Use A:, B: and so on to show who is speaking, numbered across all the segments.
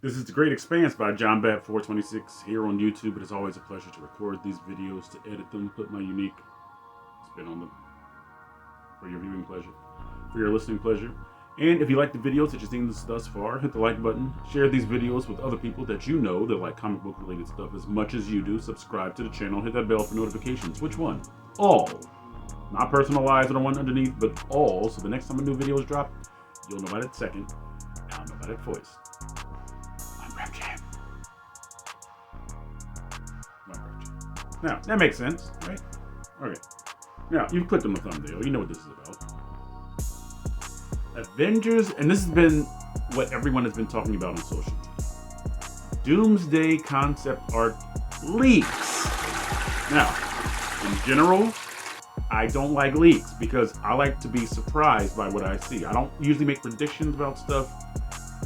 A: This is The Great Expanse by John Bat 426 here on YouTube. It is always a pleasure to record these videos, to edit them, put my unique spin on them for your viewing pleasure, for your listening pleasure. And if you like the videos that you've seen thus far, hit the like button. Share these videos with other people that you know that like comic book related stuff as much as you do. Subscribe to the channel. Hit that bell for notifications. Which one? All. Not personalized or the one underneath, but all. So the next time a new video is dropped, you'll know about it second. I'll know about it first. Now, that makes sense, right? Okay. Now, you've clicked on the thumbnail. You know what this is about. Avengers, and this has been what everyone has been talking about on social media. Doomsday concept art leaks. Now, in general, I don't like leaks because I like to be surprised by what I see. I don't usually make predictions about stuff.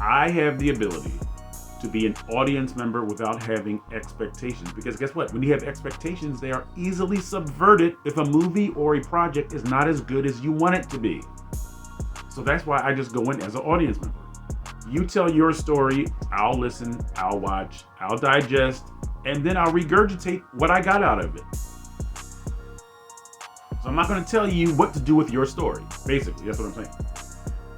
A: I have the ability to be an audience member without having expectations. Because guess what? When you have expectations, they are easily subverted if a movie or a project is not as good as you want it to be. So that's why I just go in as an audience member. You tell your story, I'll listen, I'll watch, I'll digest, and then I'll regurgitate what I got out of it. So I'm not gonna tell you what to do with your story. Basically, that's what I'm saying.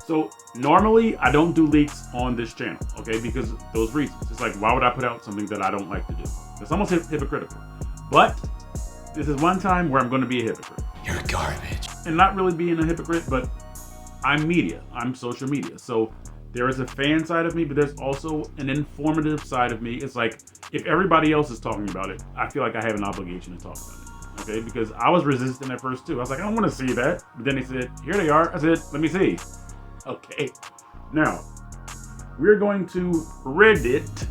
A: So normally I don't do leaks on this channel, okay? Because those reasons. It's like, why would I put out something that I don't like to do? It's almost hypocritical. But this is one time where I'm going to be a hypocrite.
B: You're garbage.
A: And not really being a hypocrite, but I'm media. I'm social media. So there is a fan side of me, but there's also an informative side of me. It's like, if everybody else is talking about it, I feel like I have an obligation to talk about it, okay? Because I was resistant at first too. I was like, I don't want to see that. But then they said, here they are. I said, let me see. Okay, now we're going to Reddit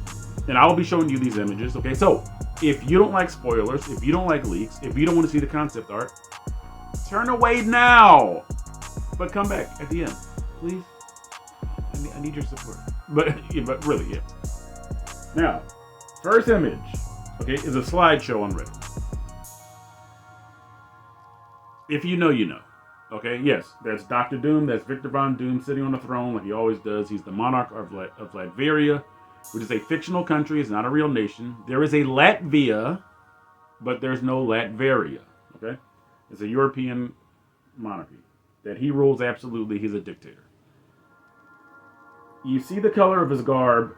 A: and I'll be showing you these images. Okay, so if you don't like spoilers, if you don't like leaks, if you don't want to see the concept art, turn away now, but come back at the end, please. I need your support. But really, yeah. Now, first image, okay, is a slideshow on Reddit. If you know, you know. Okay, yes, that's Dr. Doom, that's Victor Von Doom sitting on the throne like he always does. He's the monarch of Latveria, which is a fictional country. It's not a real nation. There is a Latvia, but there's no Latveria, okay? It's a European monarchy that he rules absolutely. He's a dictator. You see the color of his garb.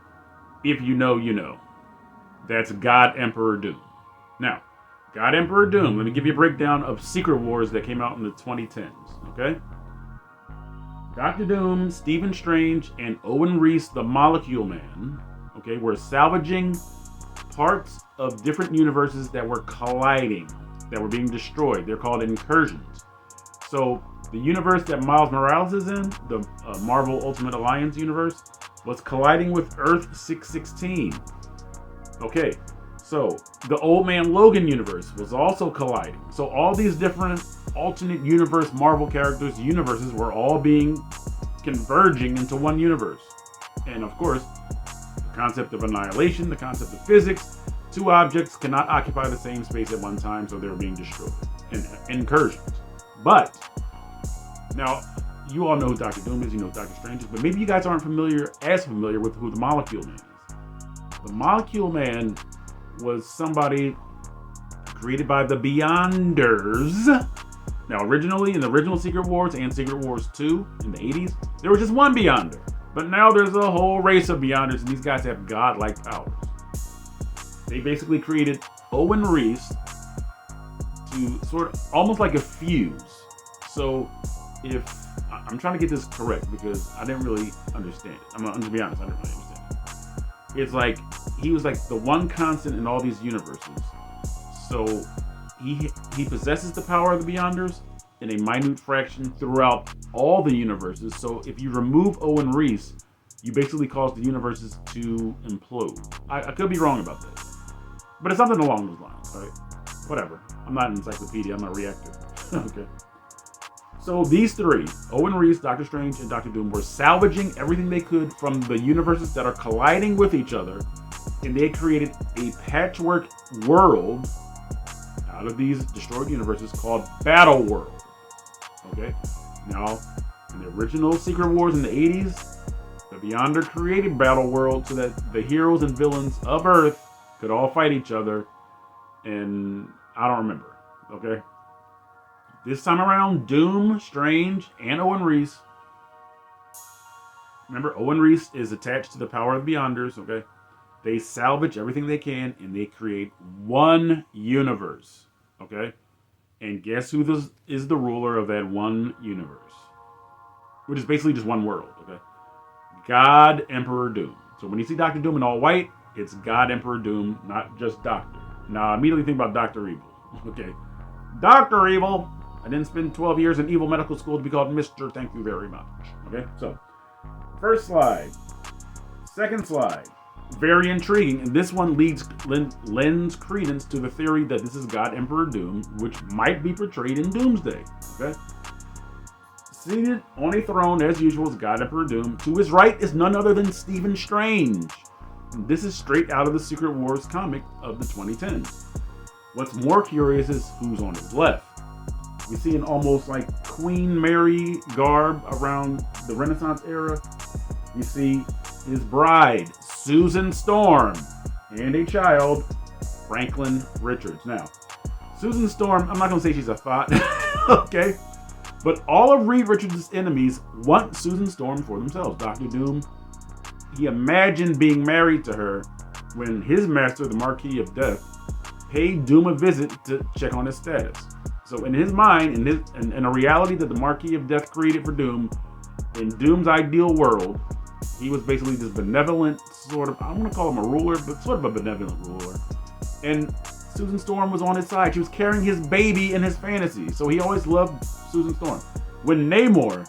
A: If you know, you know. That's God Emperor Doom. Now, God Emperor Doom, let me give you a breakdown of Secret Wars that came out in the 2010s, okay? Dr. Doom, Stephen Strange, and Owen Reese, the Molecule Man, okay, were salvaging parts of different universes that were colliding, that were being destroyed. They're called incursions. So the universe that Miles Morales is in, the Marvel Ultimate Alliance universe, was colliding with Earth 616. Okay. So, the Old Man Logan universe was also colliding. So all these different alternate universe Marvel characters' universes were all converging into one universe. And of course, the concept of annihilation, the concept of physics, two objects cannot occupy the same space at one time, so they were being destroyed in incursions. But, now, you all know who Dr. Doom is, you know who Dr. Strange is, but maybe you guys aren't as familiar with who the Molecule Man is. The Molecule Man was somebody created by the Beyonders. Now, originally, in the original Secret Wars and Secret Wars 2 in the 80s, there was just one Beyonder. But now there's a whole race of Beyonders, and these guys have godlike powers. They basically created Owen Reese to sort of, almost like a fuse. So, if, I'm trying to get this correct because I didn't really understand it. I'm going to be honest, I didn't really understand it. It's like, he was like the one constant in all these universes. So he possesses the power of the Beyonders in a minute fraction throughout all the universes. So if you remove Owen Reese, you basically cause the universes to implode. I could be wrong about that, but it's something along those lines, right? Whatever. I'm not an encyclopedia. I'm not reactive. Okay. So these three, Owen Reese, Doctor Strange, and Dr. Doom, were salvaging everything they could from the universes that are colliding with each other, and they created a patchwork world out of these destroyed universes called Battle World. Okay? Now, in the original Secret Wars in the 80s, the Beyonder created Battle World so that the heroes and villains of Earth could all fight each other. And I don't remember. Okay. This time around, Doom, Strange, and Owen Reese. Remember, Owen Reese is attached to the power of the Beyonders. Okay. They salvage everything they can and they create one universe. Okay. And guess who is the ruler of that one universe? Which is basically just one world, okay? God Emperor Doom. So when you see Dr. Doom in all white, it's God Emperor Doom, not just Doctor. Now, I immediately think about Dr. Evil, okay? Dr. Evil! I didn't spend 12 years in evil medical school to be called Mr. Thank you very much, okay? So, first slide. Second slide. Very intriguing, and this one lends credence to the theory that this is God Emperor Doom, which might be portrayed in Doomsday. Okay, seated on a throne as usual is God Emperor Doom. To his right is none other than Stephen Strange. And this is straight out of the Secret Wars comic of the 2010s. What's more curious is who's on his left. We see an almost like Queen Mary garb around the Renaissance era. You see his bride, Susan Storm, and a child, Franklin Richards. Now, Susan Storm, I'm not going to say she's a thought, okay? But all of Reed Richards' enemies want Susan Storm for themselves. Dr. Doom, he imagined being married to her when his master, the Marquis of Death, paid Doom a visit to check on his status. So in his mind, in a reality that the Marquis of Death created for Doom, in Doom's ideal world, he was basically this benevolent sort of, I don't want to call him a ruler, but sort of a benevolent ruler. And Susan Storm was on his side. She was carrying his baby in his fantasy. So he always loved Susan Storm. When Namor,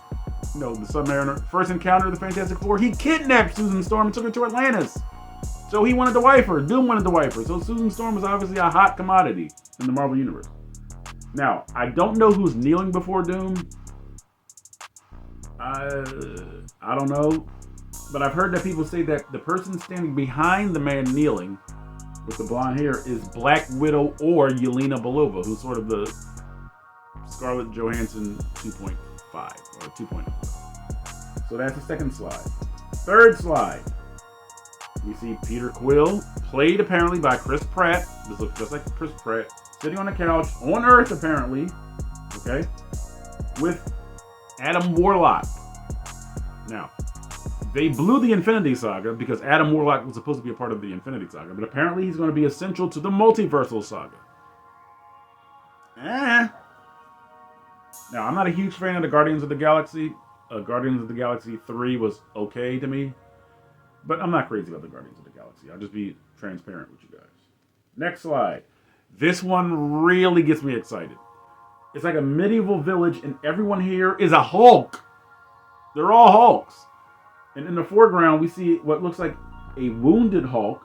A: the Submariner, first encountered the Fantastic Four, he kidnapped Susan Storm and took her to Atlantis. So he wanted to wife her. Doom wanted to wife her. So Susan Storm was obviously a hot commodity in the Marvel Universe. Now, I don't know who's kneeling before Doom. I don't know. But I've heard that people say that the person standing behind the man kneeling with the blonde hair is Black Widow or Yelena Belova, who's sort of the Scarlett Johansson 2.5 or 2.0. So that's the second slide. Third slide. We see Peter Quill, played apparently by Chris Pratt. This looks just like Chris Pratt, sitting on a couch on Earth apparently, okay, with Adam Warlock. Now, they blew the Infinity Saga because Adam Warlock was supposed to be a part of the Infinity Saga, but apparently he's going to be essential to the Multiversal Saga. Now, I'm not a huge fan of the Guardians of the Galaxy. Guardians of the Galaxy 3 was okay to me, but I'm not crazy about the Guardians of the Galaxy. I'll just be transparent with you guys. Next slide. This one really gets me excited. It's like a medieval village, and everyone here is a Hulk. They're all Hulks. And in the foreground, we see what looks like a wounded Hulk.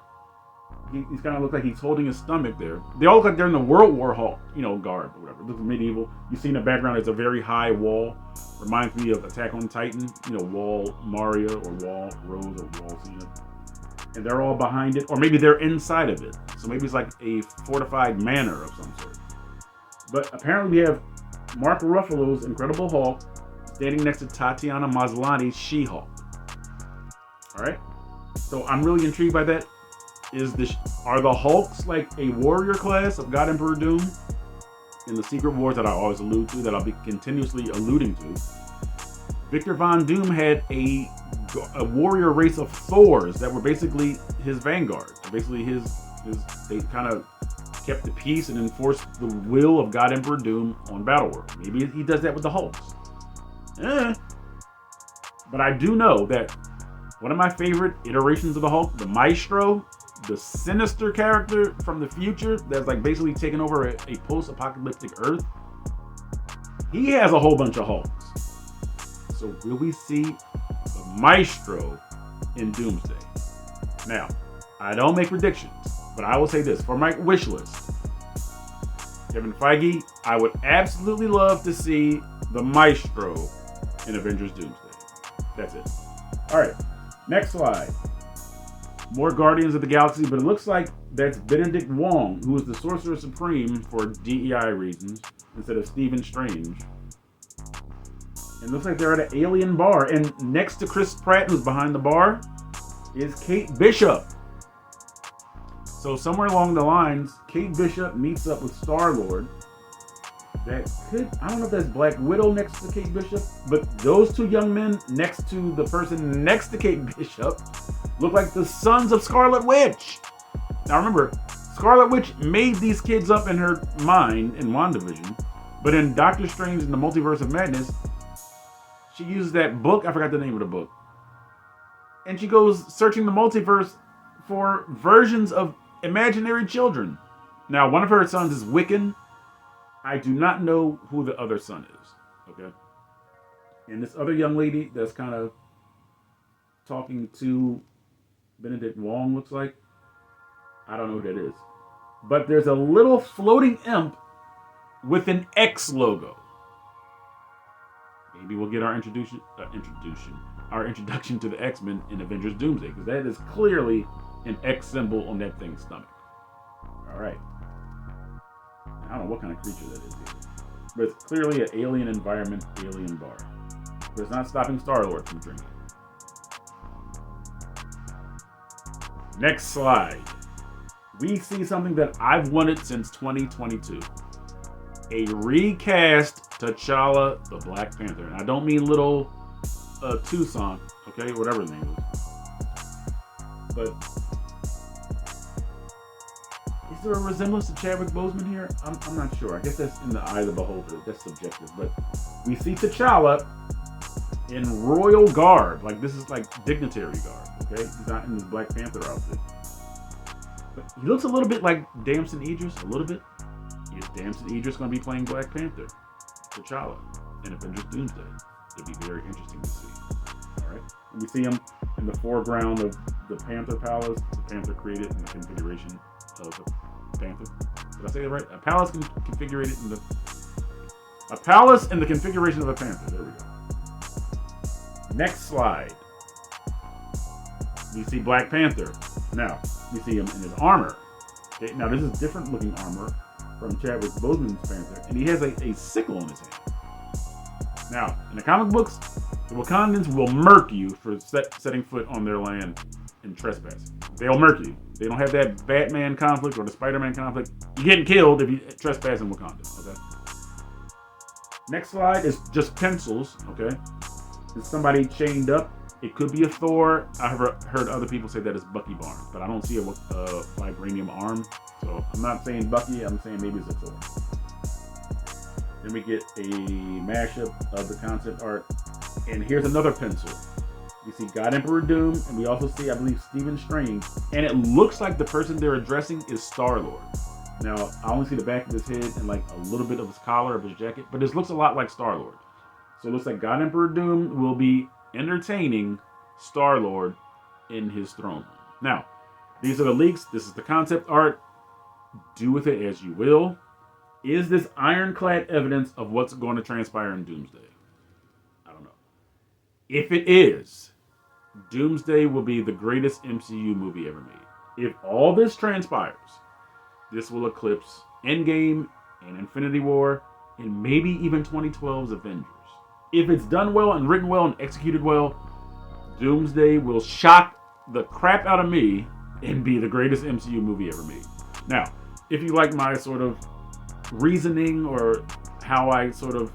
A: He's kind of looks like he's holding his stomach there. They all look like they're in the World War Hulk, garb or whatever. It looks medieval. You see in the background, it's a very high wall. Reminds me of Attack on Titan. Wall Maria or Wall Rose or Wall Cena. And they're all behind it. Or maybe they're inside of it. So maybe it's like a fortified manor of some sort. But apparently we have Mark Ruffalo's Incredible Hulk standing next to Tatiana Maslany's She-Hulk. Alright? So I'm really intrigued by that. Are the Hulks like a warrior class of God Emperor Doom in the Secret Wars that I always allude to, that I'll be continuously alluding to? Victor Von Doom had a warrior race of Thors that were basically his vanguard. Basically they kind of kept the peace and enforced the will of God Emperor Doom on Battleworld. Maybe he does that with the Hulks. But I do know that one of my favorite iterations of the Hulk, the Maestro, the sinister character from the future that's like basically taking over a post-apocalyptic Earth, he has a whole bunch of Hulks. So will we see the Maestro in Doomsday? Now, I don't make predictions, but I will say this. For my wish list, Kevin Feige, I would absolutely love to see the Maestro in Avengers Doomsday. That's it. All right, next slide. More Guardians of the Galaxy, but it looks like that's Benedict Wong, who is the Sorcerer Supreme for DEI reasons, instead of Stephen Strange. And it looks like they're at an alien bar. And next to Chris Pratt, who's behind the bar, is Kate Bishop. So somewhere along the lines, Kate Bishop meets up with Star-Lord. That could, I don't know if that's Black Widow next to Kate Bishop, but those two young men next to the person next to Kate Bishop look like the sons of Scarlet Witch. Now remember, Scarlet Witch made these kids up in her mind in WandaVision, but in Doctor Strange in the Multiverse of Madness, she uses that book, I forgot the name of the book, and she goes searching the multiverse for versions of imaginary children. Now, one of her sons is Wiccan. I do not know who the other son is, okay? And this other young lady that's kind of talking to Benedict Wong, looks like. I don't know who that is. But there's a little floating imp with an X logo. Maybe we'll get our introduction to the X-Men in Avengers Doomsday, because that is clearly an X symbol on that thing's stomach. All right. I don't know what kind of creature that is either. But it's clearly an alien environment, alien bar. But it's not stopping Star-Lord from drinking. Next slide. We see something that I've wanted since 2022. A recast T'Challa, the Black Panther. And I don't mean little Tucson, okay? Whatever his name is. But is there a resemblance to Chadwick Boseman here? I'm not sure. I guess that's in the eye of the beholder. That's subjective. But we see T'Challa in royal garb. Like, this is like dignitary garb, okay? He's not in his Black Panther outfit. But he looks a little bit like Damson Idris, a little bit. Is Damson Idris going to be playing Black Panther? T'Challa in Avengers Doomsday. It'll be very interesting to see. All right? And we see him in the foreground of the Panther Palace. The Panther created in the configuration of the Panther. Did I say that right? A palace configured in the... A palace in the configuration of a Panther. There we go. Next slide. We see Black Panther. Now, we see him in his armor. Okay, now, this is different looking armor from Chadwick Boseman's Panther, and he has a sickle in his hand. Now, in the comic books, the Wakandans will murk you for setting foot on their land and trespassing. They'll murk you. They don't have that Batman conflict or the Spider-Man conflict. You're getting killed if you trespass in Wakanda, okay? Next slide is just pencils, okay? It's somebody chained up. It could be a Thor. I've heard other people say that it's Bucky Barnes, but I don't see a vibranium arm. So I'm not saying Bucky, I'm saying maybe it's a Thor. Then we get a mashup of the concept art. And here's another pencil. We see God Emperor Doom, and we also see, I believe, Stephen Strange. And it looks like the person they're addressing is Star-Lord. Now, I only see the back of his head and like a little bit of his collar of his jacket, but this looks a lot like Star-Lord. So it looks like God Emperor Doom will be entertaining Star-Lord in his throne room. Now, these are the leaks. This is the concept art. Do with it as you will. Is this ironclad evidence of what's going to transpire in Doomsday? I don't know. If it is, Doomsday will be the greatest MCU movie ever made. If all this transpires, this will eclipse Endgame and Infinity War and maybe even 2012's Avengers. If it's done well and written well and executed well, Doomsday will shock the crap out of me and be the greatest MCU movie ever made. Now, if you like my sort of reasoning or how I sort of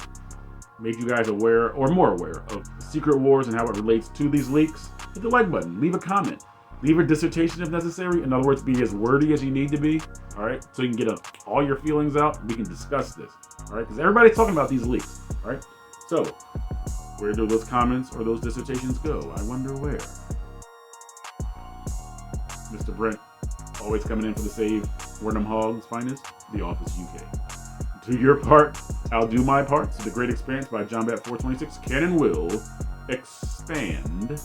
A: made you guys aware or more aware of Secret Wars and how it relates to these leaks, hit the like button, leave a comment, leave a dissertation if necessary. In other words, be as wordy as you need to be, all right? So you can get all your feelings out. We can discuss this, all right? Because everybody's talking about these leaks, all right? So, where do those comments or those dissertations go? I wonder where. Mr. Brent, always coming in for the save. Wernham Hogg's finest, The Office UK. Do your part, I'll do my part. So The Great Expanse by John Bat 426 can and will expand